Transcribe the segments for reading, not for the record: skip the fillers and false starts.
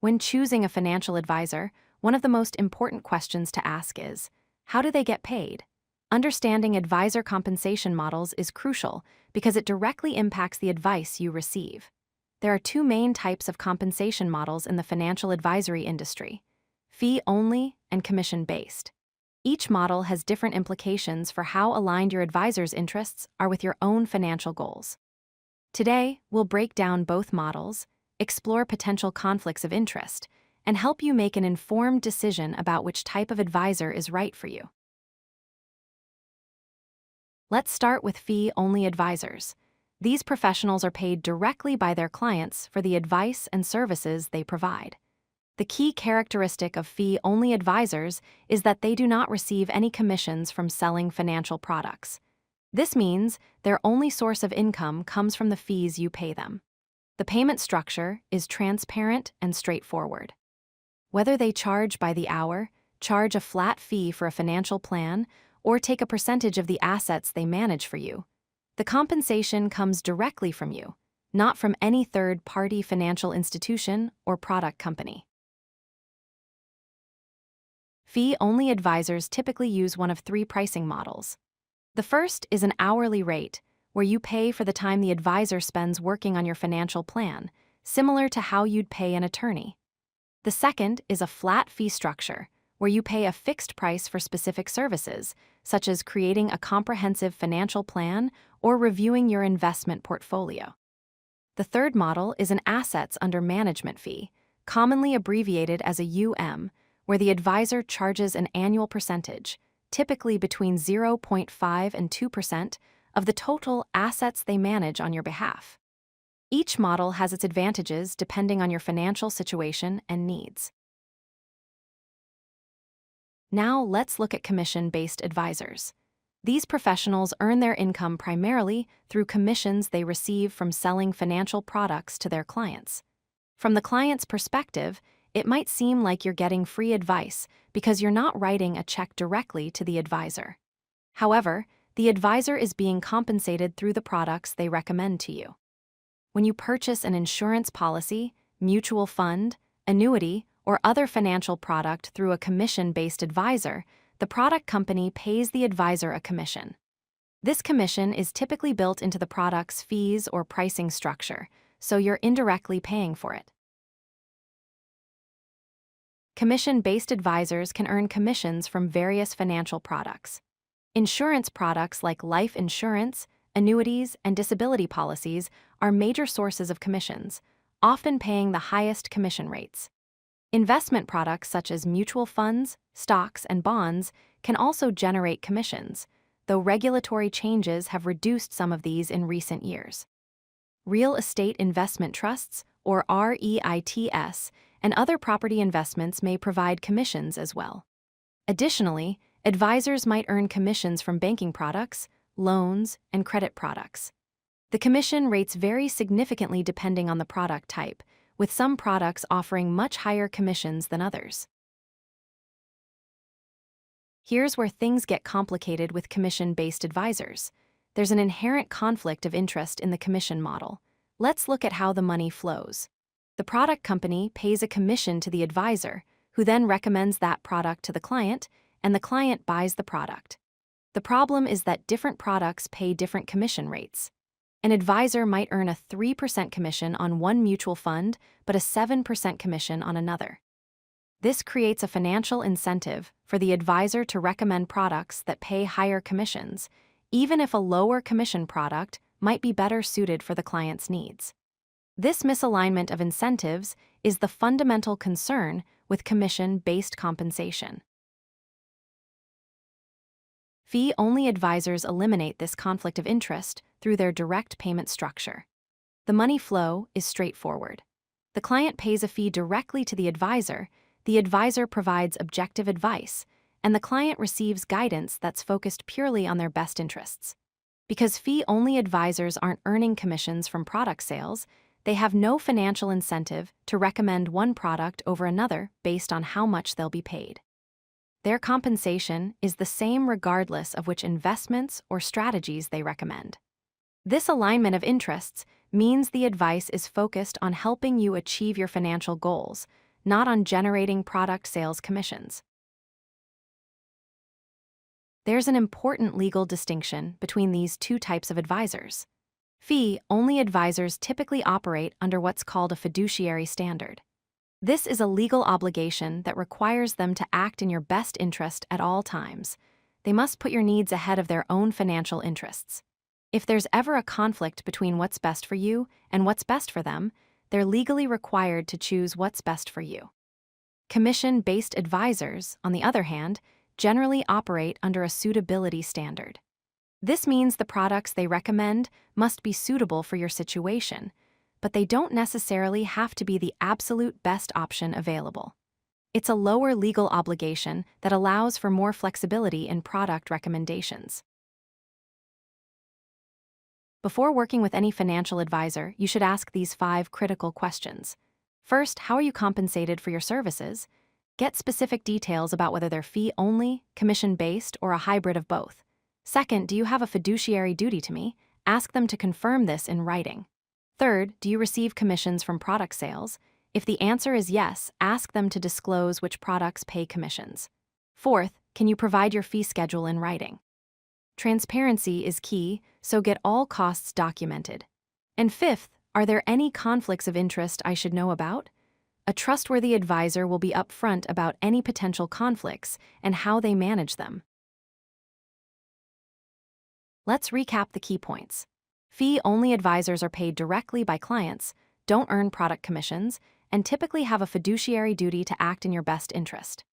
When choosing a financial advisor, one of the most important questions to ask is, how do they get paid? Understanding advisor compensation models is crucial because it directly impacts the advice you receive. There are two main types of compensation models in the financial advisory industry: fee-only and commission-based. Each model has different implications for how aligned your advisor's interests are with your own financial goals. Today, we'll break down both models, explore potential conflicts of interest, and help you make an informed decision about which type of advisor is right for you. Let's start with fee-only advisors. These professionals are paid directly by their clients for the advice and services they provide. The key characteristic of fee-only advisors is that they do not receive any commissions from selling financial products. This means their only source of income comes from the fees you pay them. The payment structure is transparent and straightforward. Whether they charge by the hour, charge a flat fee for a financial plan, or take a percentage of the assets they manage for you, the compensation comes directly from you, not from any third-party financial institution or product company. Fee-only advisors typically use one of three pricing models. The first is an hourly rate, where you pay for the time the advisor spends working on your financial plan, similar to how you'd pay an attorney. The second is a flat fee structure, where you pay a fixed price for specific services, such as creating a comprehensive financial plan or reviewing your investment portfolio. The third model is an assets under management fee, commonly abbreviated as a where the advisor charges an annual percentage, typically between 0.5 and 2% of the total assets they manage on your behalf. Each model has its advantages depending on your financial situation and needs. Now let's look at commission-based advisors. These professionals earn their income primarily through commissions they receive from selling financial products to their clients. From the client's perspective, it might seem like you're getting free advice because you're not writing a check directly to the advisor. However, the advisor is being compensated through the products they recommend to you. When you purchase an insurance policy, mutual fund, annuity, or other financial product through a commission-based advisor, the product company pays the advisor a commission. This commission is typically built into the product's fees or pricing structure, so you're indirectly paying for it. Commission-based advisors can earn commissions from various financial products. Insurance products like life insurance, annuities, and disability policies are major sources of commissions, often paying the highest commission rates. Investment products such as mutual funds, stocks, and bonds can also generate commissions, though regulatory changes have reduced some of these in recent years. Real estate investment trusts, or REITs, and other property investments may provide commissions as well. Additionally, advisors might earn commissions from banking products, loans, and credit products. The commission rates vary significantly depending on the product type, with some products offering much higher commissions than others. Here's where things get complicated with commission-based advisors. There's an inherent conflict of interest in the commission model. Let's look at how the money flows. The product company pays a commission to the advisor, who then recommends that product to the client, and the client buys the product. The problem is that different products pay different commission rates. An advisor might earn a 3% commission on one mutual fund, but a 7% commission on another. This creates a financial incentive for the advisor to recommend products that pay higher commissions, even if a lower commission product might be better suited for the client's needs. This misalignment of incentives is the fundamental concern with commission-based compensation. Fee-only advisors eliminate this conflict of interest through their direct payment structure. The money flow is straightforward. The client pays a fee directly to the advisor provides objective advice, and the client receives guidance that's focused purely on their best interests. Because fee-only advisors aren't earning commissions from product sales, they have no financial incentive to recommend one product over another based on how much they'll be paid. Their compensation is the same regardless of which investments or strategies they recommend. This alignment of interests means the advice is focused on helping you achieve your financial goals, not on generating product sales commissions. There's an important legal distinction between these two types of advisors. Fee-only advisors typically operate under what's called a fiduciary standard. This is a legal obligation that requires them to act in your best interest at all times. They must put your needs ahead of their own financial interests. If there's ever a conflict between what's best for you and what's best for them, they're legally required to choose what's best for you. Commission-based advisors, on the other hand, generally operate under a suitability standard. This means the products they recommend must be suitable for your situation, but they don't necessarily have to be the absolute best option available. It's a lower legal obligation that allows for more flexibility in product recommendations. Before working with any financial advisor, you should ask these 5 critical questions. First, how are you compensated for your services? Get specific details about whether they're fee-only, commission-based, or a hybrid of both. Second, do you have a fiduciary duty to me? Ask them to confirm this in writing. Third, do you receive commissions from product sales? If the answer is yes, ask them to disclose which products pay commissions. Fourth, can you provide your fee schedule in writing? Transparency is key, so get all costs documented. And fifth, are there any conflicts of interest I should know about? A trustworthy advisor will be upfront about any potential conflicts and how they manage them. Let's recap the key points. Fee-only advisors are paid directly by clients, don't earn product commissions, and typically have a fiduciary duty to act in your best interest.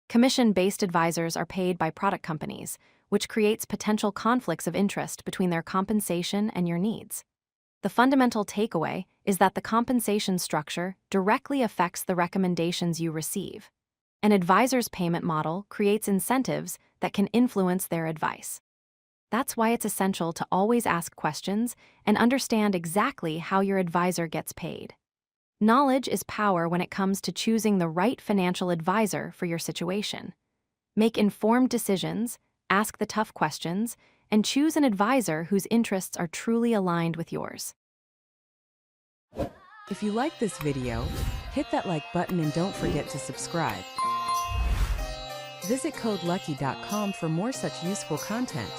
Commission-based advisors are paid by product companies, which creates potential conflicts of interest between their compensation and your needs. The fundamental takeaway is that the compensation structure directly affects the recommendations you receive. An advisor's payment model creates incentives that can influence their advice. That's why it's essential to always ask questions and understand exactly how your advisor gets paid. Knowledge is power when it comes to choosing the right financial advisor for your situation. Make informed decisions, ask the tough questions, and choose an advisor whose interests are truly aligned with yours. If you like this video, hit that like button and don't forget to subscribe. Visit CodeLucky.com for more such useful content.